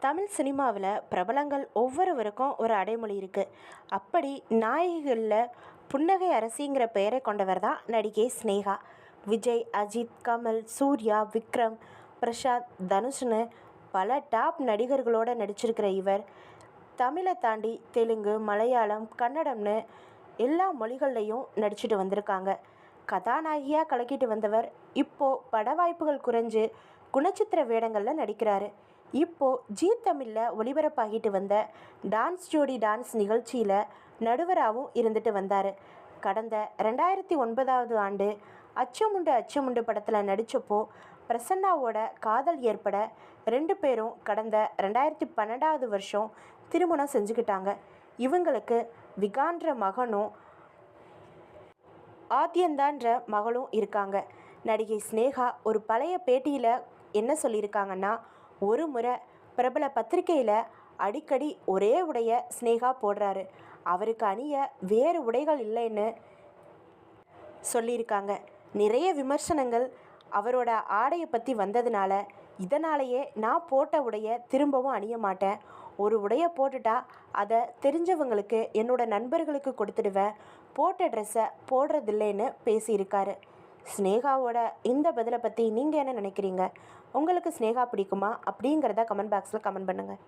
தமிழ் சினிமாவில் பிரபலங்கள் ஒவ்வொருவருக்கும் ஒரு அடைமொழி இருக்குது. அப்படி நாயகிகளில் புன்னகை அரசிங்கிற பெயரை கொண்டவர் தான் நடிகை ஸ்னேகா. விஜய், அஜித், கமல், சூர்யா, விக்ரம், பிரசாந்த், தனுஷ்னு பல டாப் நடிகர்களோடு நடிச்சிருக்கிற இவர் தமிழை தாண்டி தெலுங்கு, மலையாளம், கன்னடம்னு எல்லா மொழிகள்லையும் நடிச்சுட்டு வந்திருக்காங்க. கதாநாயகியாக கலக்கிட்டு வந்தவர் இப்போது பட வாய்ப்புகள் குறைஞ்சு குணச்சித்திர வேடங்களில் நடிக்கிறாரு. இப்போது ஜீ தமிழில் ஒளிபரப்பாகிட்டு வந்த டான்ஸ் ஜோடி டான்ஸ் நிகழ்ச்சியில் நடுவராகவும் இருந்துட்டு வந்தார். கடந்த 2009 ஆண்டு அச்சமுண்டு அச்சமுண்டு படத்தில் நடித்தப்போ பிரசன்னாவோட காதல் ஏற்பட 2 பேரும் கடந்த 2012 வருஷம் திருமணம் செஞ்சுக்கிட்டாங்க. இவங்களுக்கு விகான்ற மகனும் ஆத்யந்தான்ற மகளும் இருக்காங்க. நடிகை ஸ்னேகா ஒரு பழைய பேட்டியில் என்ன சொல்லியிருக்காங்கன்னா, ஒரு முறை பிரபல பத்திரிகையில் அடிக்கடி ஒரே உடைய ஸ்னேகா போடுறாரு, அவருக்கு அணிய வேறு உடைகள் இல்லைன்னு சொல்லியிருக்காங்க. நிறைய விமர்சனங்கள் அவரோட ஆடையை பற்றி வந்ததுனால இதனாலேயே நான் போட்ட உடைய திரும்பவும் அணிய மாட்டேன், ஒரு உடையை போட்டுட்டா அதை தெரிஞ்சவங்களுக்கு என்னோட நண்பர்களுக்கு கொடுத்துடுவேன், போட்ட ட்ரெஸ்ஸை போடுறதில்லைன்னு பேசியிருக்காரு. ஸ்னேகாவோட இந்த பதிலை பற்றி நீங்கள் என்ன நினைக்கிறீங்க? உங்களுக்கு ஸ்னேகா பிடிக்குமா அப்படிங்கிறத கமெண்ட் பாக்ஸில் கமெண்ட் பண்ணுங்கள்.